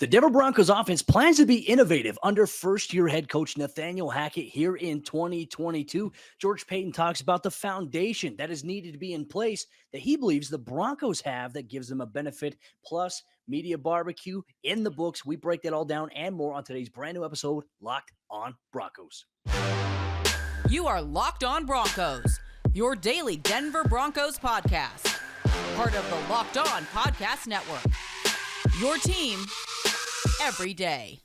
The Denver Broncos offense plans to be innovative under first-year head coach Nathaniel Hackett here in 2022. George Paton talks about the foundation that is needed to be in place that he believes the Broncos have that gives them a benefit, plus media barbecue in the books. We break that all down and more on today's brand new episode, Locked on Broncos. You are Locked on Broncos, your daily Denver Broncos podcast. Part of the Locked on Podcast Network. Your team every day.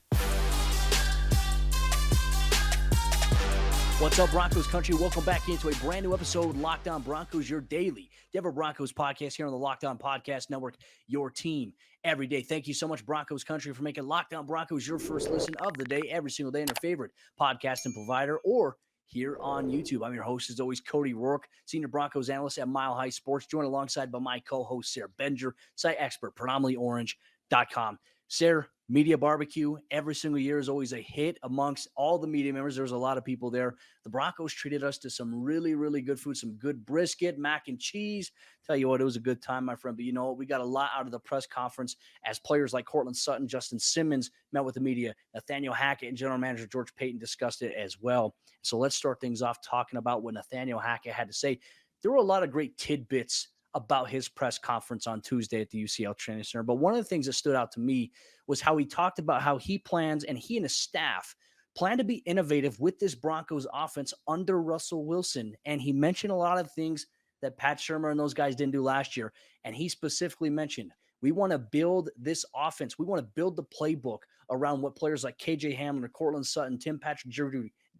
What's up, Broncos country? Welcome back into a brand new episode, Locked on Broncos, your daily Denver Broncos podcast here on the Locked on Podcast Network, your team every day. Thank you so much, Broncos country, for making Locked on Broncos your first listen of the day every single day on your favorite podcasting provider or here on YouTube. I'm your host, as always, Cody Roark, senior Broncos analyst at Mile High Sports, joined alongside by my co-host, Sayre Bedinger, site expert, predominantlyorange.com. Sayre, media barbecue every single year is always a hit amongst all the media members. There's a lot of people there. The Broncos treated us to some really, really good food, some good brisket, mac and cheese. Tell you what, it was a good time, my friend. But you know what? We got a lot out of the press conference as players like Courtland Sutton, Justin Simmons met with the media. Nathaniel Hackett and general manager George Paton discussed it as well. So let's start things off talking about what Nathaniel Hackett had to say. There were a lot of great tidbits about his press conference on Tuesday at the UCHealth Training Center. But one of the things that stood out to me was how he talked about how he plans, and he and his staff plan to be innovative with this Broncos offense under Russell Wilson. And he mentioned a lot of things that Pat Shurmur and those guys didn't do last year. And he specifically mentioned, we want to build this offense. We want to build the playbook around what players like KJ Hamler, Courtland Sutton, Tim Patrick,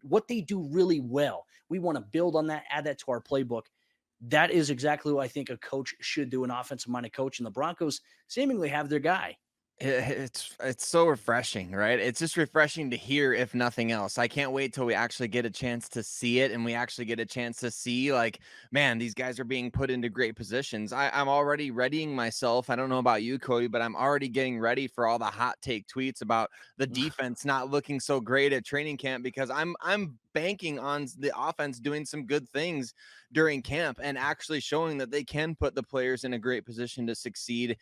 what they do really well. We want to build on that, add that to our playbook. That is exactly what I think a coach should do, an offensive-minded coach, and the Broncos seemingly have their guy. It's so refreshing, right? It's just refreshing to hear, if nothing else. I can't wait till we actually get a chance to see it, and we actually get a chance to see, like, man, these guys are being put into great positions. I'm already readying myself. I don't know about you, Cody, but I'm already getting ready for all the hot take tweets about the defense not looking so great at training camp, because I'm banking on the offense doing some good things during camp and actually showing that they can put the players in a great position to succeed.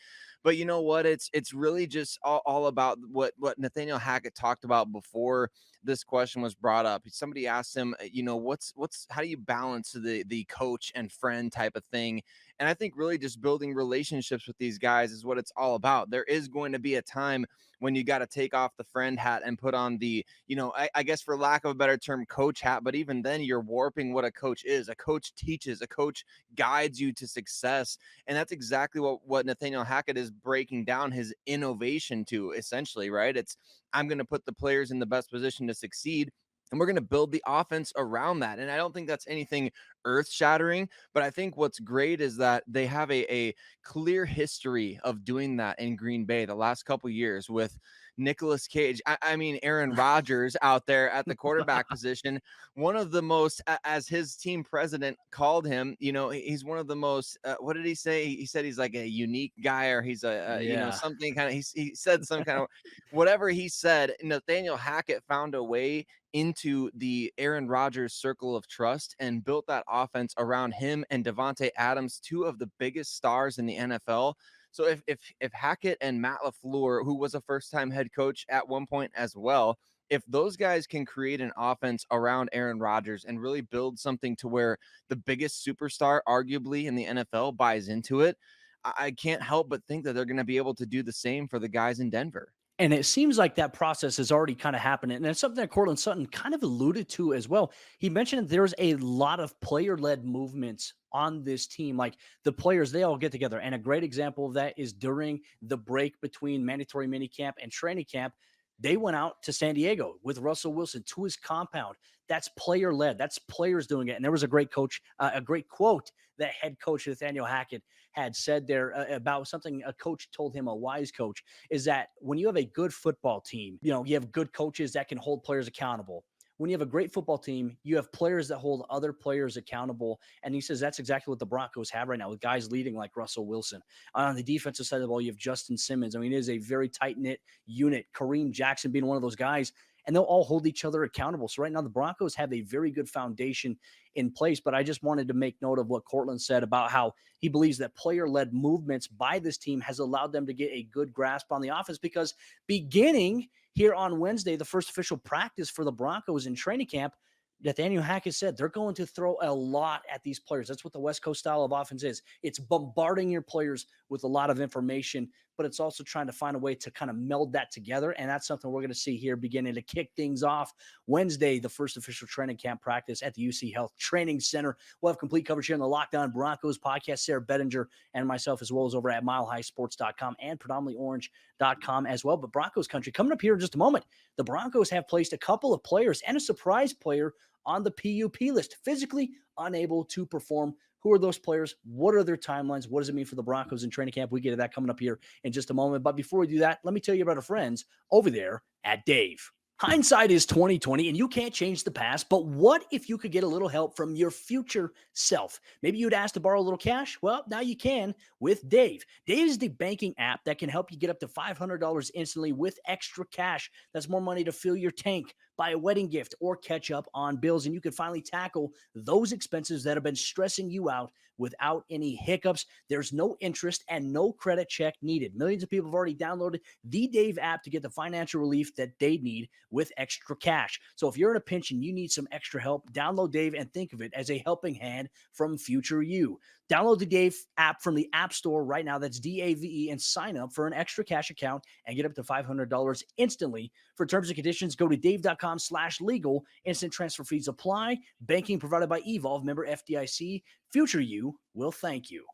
But you know what? It's really just all about what Nathaniel Hackett talked about before this question was brought up. Somebody asked him, you know, what's how do you balance the coach and friend type of thing? And I think really just building relationships with these guys is what it's all about. There is going to be a time when you got to take off the friend hat and put on the, you know, I guess for lack of a better term, coach hat. But even then, you're warping what a coach is. A coach teaches, a coach guides you to success. And that's exactly what Nathaniel Hackett is breaking down his innovation to, essentially, right? It's, I'm going to put the players in the best position to succeed, and we're going to build the offense around that. And I don't think that's anything earth-shattering, but I think what's great is that they have a clear history of doing that in Green Bay the last couple years with Nicolas Cage. I mean, Aaron Rodgers out there at the quarterback position, one of the most, as his team president called him, you know, he's one of the most, what did he say? He said he's like a unique guy, or he's you know, something kind of, he said some kind of, whatever he said. Nathaniel Hackett found a way into the Aaron Rodgers circle of trust and built that offense around him and Devontae Adams, two of the biggest stars in the NFL. So if Hackett and Matt LaFleur, who was a first-time head coach at one point as well, if those guys can create an offense around Aaron Rodgers and really build something to where the biggest superstar, arguably, in the NFL buys into it, I can't help but think that they're going to be able to do the same for the guys in Denver. And it seems like that process is already kind of happening. And it's something that Courtland Sutton kind of alluded to as well. He mentioned that there's a lot of player-led movements on this team. Like the players, they all get together. And a great example of that is during the break between mandatory minicamp and training camp. They went out to San Diego with Russell Wilson to his compound. That's player-led. That's players doing it. And there was a great coach, a great quote that head coach Nathaniel Hackett had said there about something a coach told him, a wise coach, is that when you have a good football team, you know, you have good coaches that can hold players accountable. When you have a great football team, you have players that hold other players accountable. And he says that's exactly what the Broncos have right now, with guys leading like Russell Wilson. On the defensive side of the ball, you have Justin Simmons. I mean, it is a very tight-knit unit. Kareem Jackson being one of those guys. and they'll all hold each other accountable. So right now the Broncos have a very good foundation in place, but I just wanted to make note of what Cortland said about how he believes that player-led movements by this team has allowed them to get a good grasp on the offense, because beginning here on Wednesday, the first official practice for the Broncos in training camp, Nathaniel Hackett said they're going to throw a lot at these players. That's what the West Coast style of offense is. It's bombarding your players with a lot of information, but it's also trying to find a way to kind of meld that together. And that's something we're going to see here beginning to kick things off Wednesday, the first official training camp practice at the UCHealth Training Center. We'll have complete coverage here on the Locked On Broncos podcast. Sayre, Bedinger, and myself, as well as over at milehighsports.com and predominantlyorange.com as well. But Broncos country coming up here in just a moment. The Broncos have placed a couple of players and a surprise player on the PUP list, physically unable to perform. Who are those players? What are their timelines? What does it mean for the Broncos in training camp? We get to that coming up here in just a moment. But before we do that, let me tell you about our friends over there at Dave. Hindsight is 2020, and you can't change the past, but what if you could get a little help from your future self? Maybe you'd ask to borrow a little cash. Well, now you can with Dave. Dave is the banking app that can help you get up to $500 instantly with extra cash. That's more money to fill your tank, buy a wedding gift, or catch up on bills. And you can finally tackle those expenses that have been stressing you out without any hiccups. There's no interest and no credit check needed. Millions of people have already downloaded the Dave app to get the financial relief that they need with extra cash. So if you're in a pinch and you need some extra help, download Dave and think of it as a helping hand from future you. Download the Dave app from the App Store right now. That's DAVE, and sign up for an extra cash account and get up to $500 instantly. For terms and conditions, go to dave.com/legal. Instant transfer fees apply. Banking provided by Evolve, member FDIC. Future you will thank you.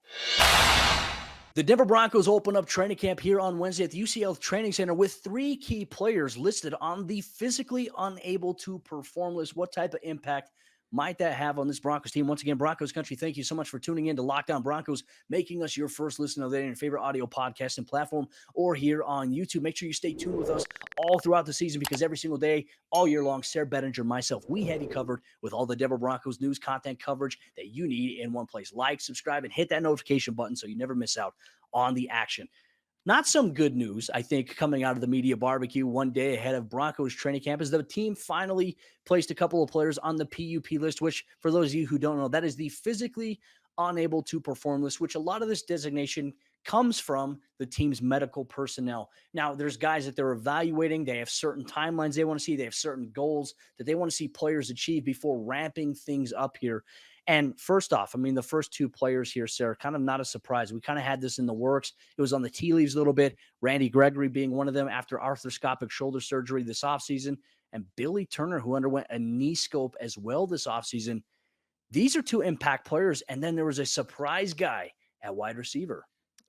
The Denver Broncos open up training camp here on Wednesday at the UCHealth Training Center with 3 key players listed on the physically unable to perform list. What type of impact might that have on this Broncos team? Once again, Broncos country, thank you so much for tuning in to Locked On Broncos, making us your first listen of the day on your favorite audio podcast and platform, or here on YouTube. Make sure you stay tuned with us all throughout the season, because every single day, all year long, Sayre, Bedinger, myself, we have you covered with all the Denver Broncos news, content, coverage that you need in one place. Like, subscribe, and hit that notification button so you never miss out on the action. Not some good news, I think, coming out of the media barbecue one day ahead of Broncos training camp, is the team finally placed a couple of players on the PUP list, which, for those of you who don't know, that is the physically unable to perform list, which a lot of this designation comes from the team's medical personnel. Now, there's guys that they're evaluating. They have certain timelines they want to see. They have certain goals that they want to see players achieve before ramping things up here. And first off, I mean, the first 2 players here, Sarah, kind of not a surprise. We kind of had this in the works. It was on the tea leaves a little bit. Randy Gregory being one of them after arthroscopic shoulder surgery this offseason, and Billy Turner, who underwent a knee scope as well this offseason. These are 2 impact players. And then there was a surprise guy at wide receiver.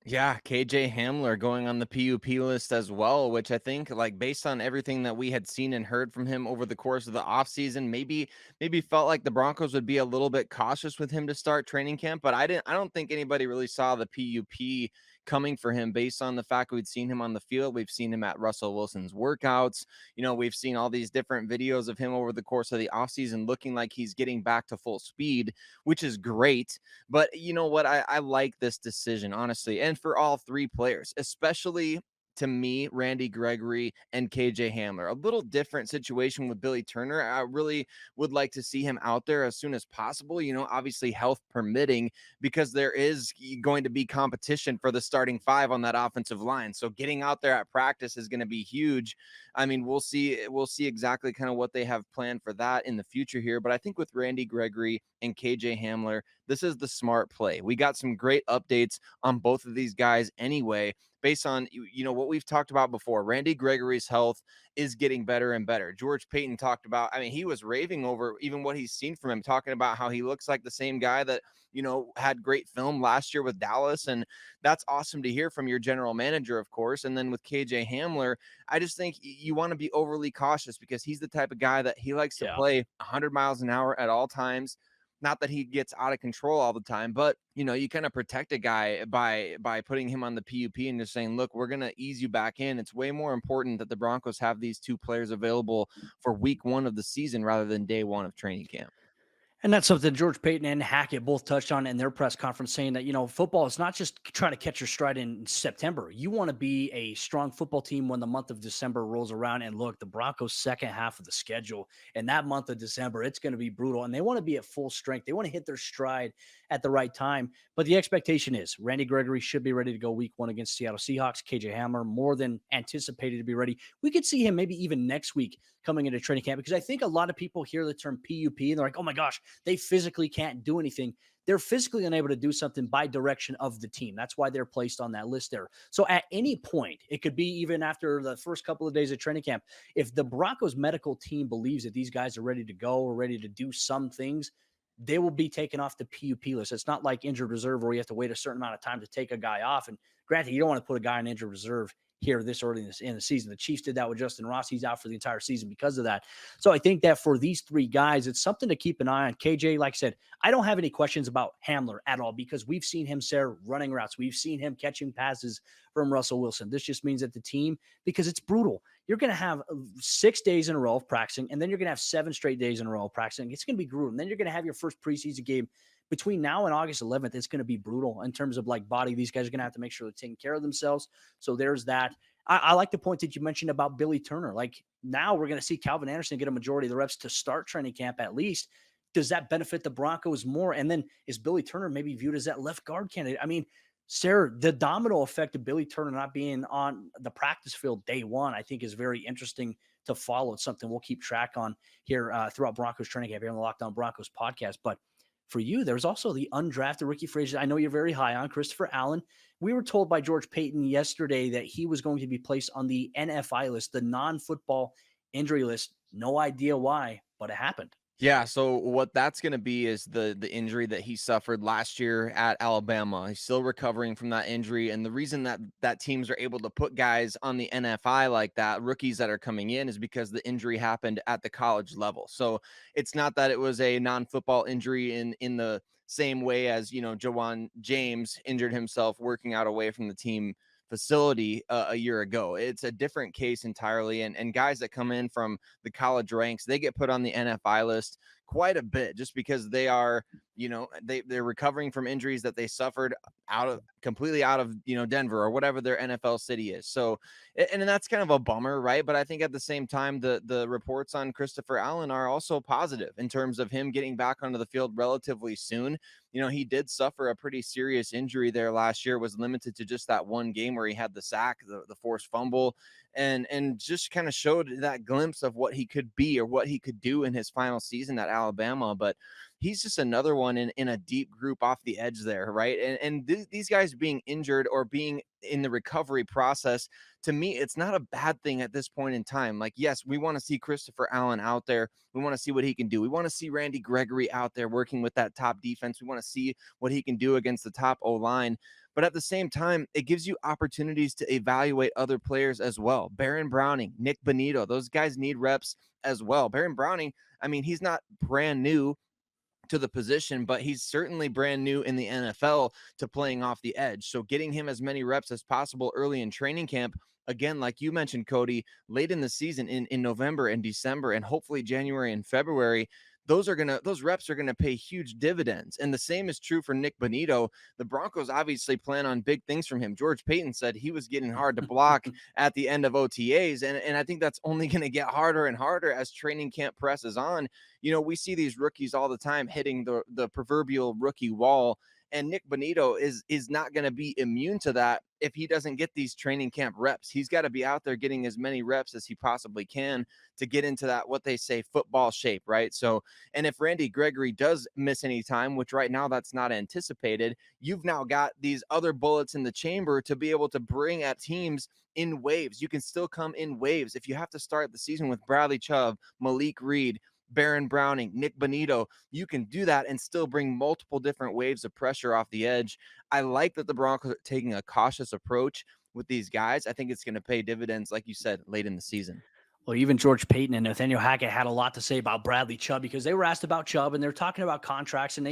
Yeah, KJ Hamler going on the PUP list as well, which I think, like, based on everything that we had seen and heard from him over the course of the offseason, maybe felt like the Broncos would be a little bit cautious with him to start training camp. But I don't think anybody really saw the PUP coming for him based on the fact we'd seen him on the field. We've seen him at Russell Wilson's workouts. We've seen all these different videos of him over the course of the offseason looking like he's getting back to full speed, which is great. But you know what? I like this decision, honestly. And for all 3 players, especially to me, Randy Gregory and KJ Hamler. A little different situation with Billy Turner. I really would like to see him out there as soon as possible, obviously health permitting, because there is going to be competition for the starting 5 on that offensive line. So getting out there at practice is going to be huge. I mean, we'll see exactly kind of what they have planned for that in the future here. But I think with Randy Gregory and KJ Hamler, this is the smart play. We got some great updates on both of these guys anyway, based on, what we've talked about before. Randy Gregory's health is getting better and better. George Paton talked about, I mean, he was raving over even what he's seen from him, talking about how he looks like the same guy that, had great film last year with Dallas. And that's awesome to hear from your general manager, of course. And then with KJ Hamler, I just think you want to be overly cautious, because he's the type of guy that he likes to play 100 miles an hour at all times. Not that he gets out of control all the time, but you kind of protect a guy by putting him on the PUP and just saying, look, we're going to ease you back in. It's way more important that the Broncos have these 2 players available for week 1 of the season rather than day 1 of training camp. And that's something George Paton and Hackett both touched on in their press conference, saying that, football is not just trying to catch your stride in September. You want to be a strong football team when the month of December rolls around. And look, the Broncos' second half of the schedule and that month of December, it's going to be brutal. And they want to be at full strength. They want to hit their stride at the right time. But the expectation is Randy Gregory should be ready to go week 1 against Seattle Seahawks. KJ Hamler, more than anticipated to be ready. We could see him maybe even next week coming into training camp, because I think a lot of people hear the term PUP and they're like, oh my gosh, they physically can't do anything. They're physically unable to do something by direction of the team. That's why they're placed on that list there. So at any point, it could be even after the first couple of days of training camp, if the Broncos medical team believes that these guys are ready to go or ready to do some things, they will be taken off the PUP list. It's not like injured reserve where you have to wait a certain amount of time to take a guy off. And granted, you don't want to put a guy on injured reserve here this early in the season. The Chiefs did that with Justin Ross. He's out for the entire season because of that. So I think that for these 3 guys, it's something to keep an eye on. KJ, like I said, I don't have any questions about Hamler at all, because we've seen him, Sayre, running routes. We've seen him catching passes from Russell Wilson. This just means that the team, because it's brutal, you're going to have 6 days in a row of practicing, and then you're going to have 7 straight days in a row of practicing. It's going to be brutal. And then you're going to have your first preseason game between now and August 11th. It's going to be brutal in terms of like body. These guys are going to have to make sure they're taking care of themselves. So there's that. I like the point that you mentioned about Billy Turner. Like, now we're going to see Calvin Anderson get a majority of the reps to start training camp at least. Does that benefit the Broncos more? And then is Billy Turner maybe viewed as that left guard candidate? I mean, Sayre, the domino effect of Billy Turner not being on the practice field day 1, I think is very interesting to follow. It's something we'll keep track on here throughout Broncos training camp here on the Locked On Broncos podcast. But for you, there's also the undrafted rookie free agent I know you're very high on, Christopher Allen. We were told by George Paton yesterday that he was going to be placed on the NFI list, the non-football injury list. No idea why, but it happened. Yeah, so what that's going to be is the injury that he suffered last year at Alabama. He's still recovering from that injury, and the reason that teams are able to put guys on the NFI like that, rookies that are coming in, is because the injury happened at the college level. So it's not that it was a non-football injury in the same way as, Jawan James injured himself working out away from the team facility a year ago. It's a different case entirely. And guys that come in from the college ranks, they get put on the NFI list quite a bit just because they are, they're recovering from injuries that they suffered completely out of, Denver or whatever their NFL city is. So, and that's kind of a bummer, right? But I think at the same time, the reports on Christopher Allen are also positive in terms of him getting back onto the field relatively soon. He did suffer a pretty serious injury there last year, was limited to just that one game where he had the sack, the forced fumble, and just kind of showed that glimpse of what he could be or what he could do in his final season at Alabama. But he's just another one in a deep group off the edge there, right? And these guys being injured or being in the recovery process, to me, it's not a bad thing at this point in time. Like, yes, we want to see Christopher Allen out there. We want to see what he can do. We want to see Randy Gregory out there working with that top defense. We want to see what he can do against the top O-line. But at the same time, it gives you opportunities to evaluate other players as well. Baron Browning, Nick Bonito, those guys need reps as well. Baron Browning, I mean, he's not brand new to the position, but he's certainly brand new in the NFL to playing off the edge. So getting him as many reps as possible early in training camp, again, like you mentioned, Cody, late in the season in November and December, and hopefully January and February, those reps are gonna pay huge dividends. And the same is true for Nick Bonito. The Broncos obviously plan on big things from him. George Paton said he was getting hard to block at the end of OTAs, and I think that's only gonna get harder and harder as training camp presses on. We see these rookies all the time hitting the proverbial rookie wall. And Nick Bonito is not going to be immune to that if he doesn't get these training camp reps. He's got to be out there getting as many reps as he possibly can to get into that, what they say, football shape, right? So, and if Randy Gregory does miss any time, which right now that's not anticipated, you've now got these other bullets in the chamber to be able to bring at teams in waves. You can still come in waves. If you have to start the season with Bradley Chubb, Malik Reed, Baron Browning, Nick Bonito, you can do that and still bring multiple different waves of pressure off the edge. I like that the Broncos are taking a cautious approach with these guys. I think it's going to pay dividends, like you said, late in the season. Well, even George Paton and Nathaniel Hackett had a lot to say about Bradley Chubb because they were asked about Chubb and they're talking about contracts. And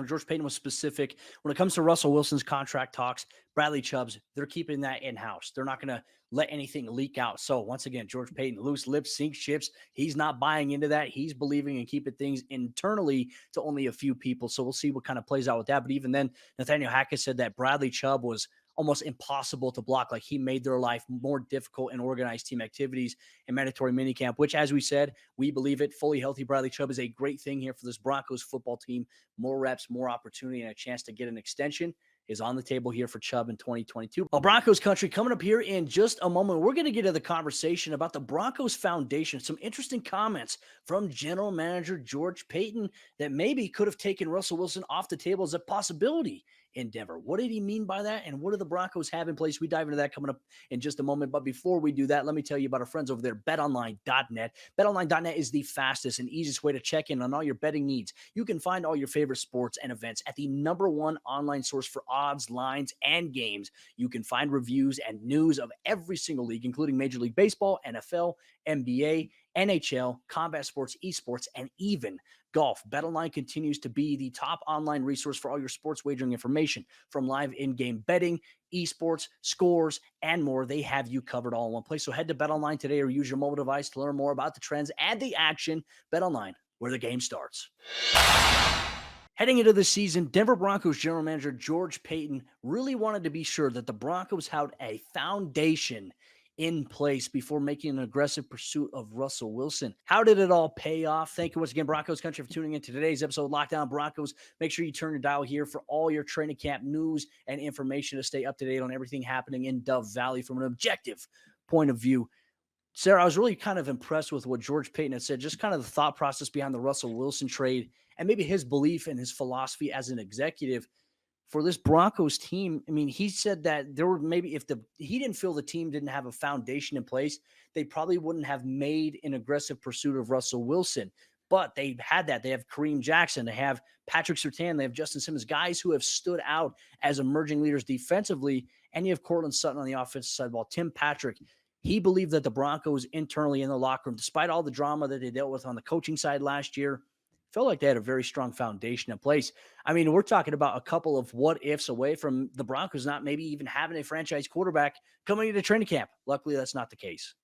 George Paton was specific when it comes to Russell Wilson's contract talks. Bradley Chubb's, they're keeping that in house. They're not going to let anything leak out. So once again, George Paton, loose lips, sink ships. He's not buying into that. He's believing in keeping things internally to only a few people. So we'll see what kind of plays out with that. But even then, Nathaniel Hackett said that Bradley Chubb was almost impossible to block. Like he made their life more difficult in organized team activities and mandatory minicamp, which, as we said, we believe it. Fully healthy Bradley Chubb is a great thing here for this Broncos football team. More reps, more opportunity, and a chance to get an extension is on the table here for Chubb in 2022. Well, Broncos country coming up here in just a moment. We're going to get to the conversation about the Broncos Foundation. Some interesting comments from general manager George Paton that maybe could have taken Russell Wilson off the table as a possibility in Denver. What did he mean by that? And what do the Broncos have in place? We dive into that coming up in just a moment. But before we do that, let me tell you about our friends over there, betonline.net. Betonline.net is the fastest and easiest way to check in on all your betting needs. You can find all your favorite sports and events at the #1 online source for odds, lines, and games. You can find reviews and news of every single league, including Major League Baseball, NFL, NBA, NHL, combat sports, esports, and even golf. BetOnline continues to be the top online resource for all your sports wagering information, from live in-game betting, esports, scores, and more. They have you covered all in one place. So head to BetOnline today or use your mobile device to learn more about the trends and the action. BetOnline, where the game starts. Heading into the season, Denver Broncos general manager George Paton really wanted to be sure that the Broncos had a foundation in place before making an aggressive pursuit of Russell Wilson. How did it all pay off? Thank you once again, Broncos country, for tuning in to today's episode of Lockdown Broncos. Make sure you turn your dial here for all your training camp news and information to stay up to date on everything happening in Dove Valley from an objective point of view. Sayre, I was really kind of impressed with what George Paton had said, just kind of the thought process behind the Russell Wilson trade and maybe his belief and his philosophy as an executive for this Broncos team. I mean, he said that there were maybe he didn't feel the team didn't have a foundation in place, they probably wouldn't have made an aggressive pursuit of Russell Wilson. But they had that. They have Kareem Jackson. They have Patrick Surtain. They have Justin Simmons, guys who have stood out as emerging leaders defensively. And you have Cortland Sutton on the offensive side of the ball. Tim Patrick, he believed that the Broncos internally in the locker room, despite all the drama that they dealt with on the coaching side last year, felt like they had a very strong foundation in place. I mean, we're talking about a couple of what ifs away from the Broncos not maybe even having a franchise quarterback coming into training camp. Luckily, that's not the case.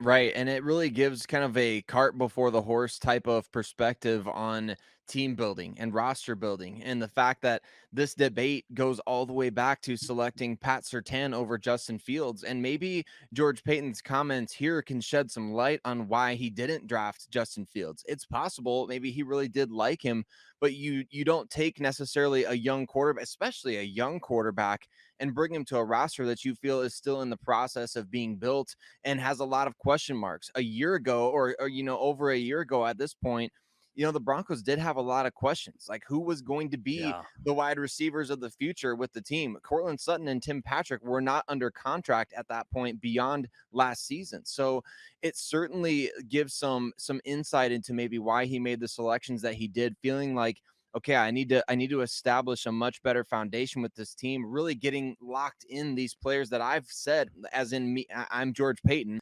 Right. And it really gives kind of a cart before the horse type of perspective on team building and roster building. And the fact that this debate goes all the way back to selecting Pat Surtain over Justin Fields. And maybe George Paton's comments here can shed some light on why he didn't draft Justin Fields. It's possible maybe he really did like him, but you don't take necessarily a young quarterback, especially a young quarterback, and bring him to a roster that you feel is still in the process of being built and has a lot of question marks. A year ago, or over a year ago at this point, the Broncos did have a lot of questions, like who was going to be the wide receivers of the future with the team. Cortland Sutton and Tim Patrick were not under contract at that point beyond last season. So it certainly gives some insight into maybe why he made the selections that he did, feeling like, okay, I need to establish a much better foundation with this team, really getting locked in these players that I've said, as in me, I'm George Paton.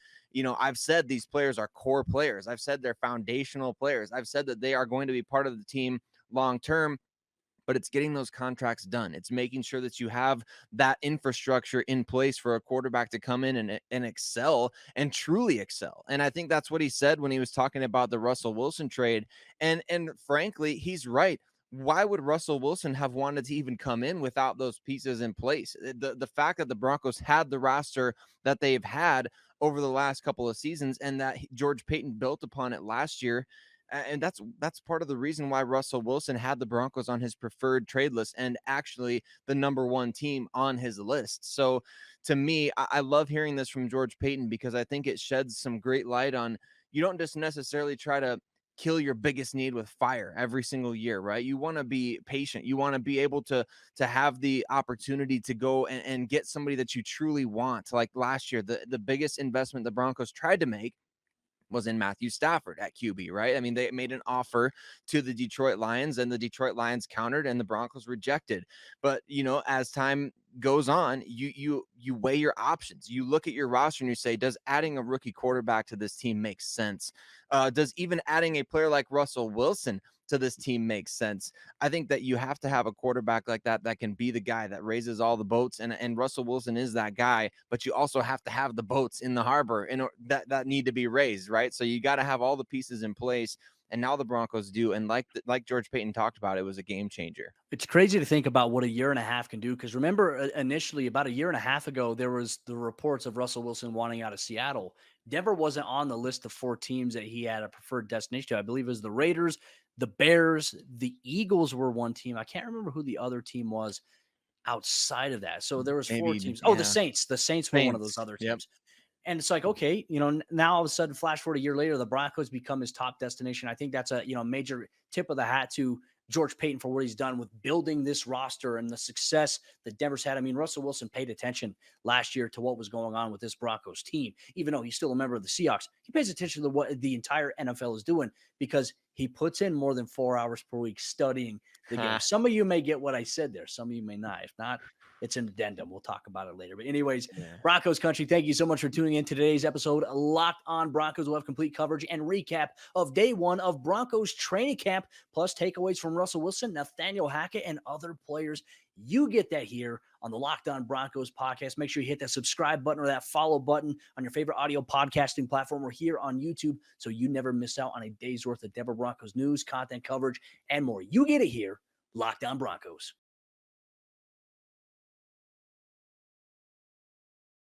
I've said these players are core players. I've said they're foundational players. I've said that they are going to be part of the team long term, but it's getting those contracts done. It's making sure that you have that infrastructure in place for a quarterback to come in and excel and truly excel. And I think that's what he said when he was talking about the Russell Wilson trade. And frankly, he's right. Why would Russell Wilson have wanted to even come in without those pieces in place? The fact that the Broncos had the roster that they've had over the last couple of seasons, and that George Paton built upon it last year, and that's part of the reason why Russell Wilson had the Broncos on his preferred trade list and actually the #1 team on his list. So to me, I love hearing this from George Paton, because I think it sheds some great light on, you don't just necessarily try to kill your biggest need with fire every single year, right? You want to be patient. You want to be able to have the opportunity to go and get somebody that you truly want. Like last year, the biggest investment the Broncos tried to make was in Matthew Stafford at QB, right? I mean, they made an offer to the Detroit Lions, and the Detroit Lions countered, and the Broncos rejected. But, you know, as time goes on, you weigh your options. You look at your roster and you say, does adding a rookie quarterback to this team make sense? Does even adding a player like Russell Wilson to this team makes sense? I think that you have to have a quarterback like that that can be the guy that raises all the boats, and Russell Wilson is that guy. But you also have to have the boats in the harbor that need to be raised, right? So you got to have all the pieces in place, and now the Broncos do. And like George Paton talked about, it was a game changer. It's crazy to think about what a year and a half can do. Because remember, initially, about a year and a half ago, there was the reports of Russell Wilson wanting out of Seattle. Denver wasn't on the list of 4 teams that he had a preferred destination to. I believe it was the Raiders, the Bears, the Eagles were one team. I can't remember who the other team was outside of that. So there was 4 Maybe, teams. Oh, the yeah. Saints. The Saints were one of those Saints. other Yep. teams. And it's like, okay, you know, now all of a sudden, flash forward a year later, the Broncos become his top destination. I think that's a, you know, major tip of the hat to George Paton for what he's done with building this roster and the success that Denver's had. I mean, Russell Wilson paid attention last year to what was going on with this Broncos team, even though he's still a member of the Seahawks. He pays attention to what the entire NFL is doing because he puts in more than 4 hours per week studying the game. Some of you may get what I said there. Some of you may not. If not, it's an addendum. We'll talk about it later. But anyways, Broncos country, thank you so much for tuning in to today's episode. Locked on Broncos will have complete coverage and recap of day 1 of Broncos training camp, plus takeaways from Russell Wilson, Nathaniel Hackett, and other players. You get that here on the Locked On Broncos podcast. Make sure you hit that subscribe button or that follow button on your favorite audio podcasting platform. We're here on YouTube, so you never miss out on a day's worth of Denver Broncos news, content coverage, and more. You get it here, Locked On Broncos.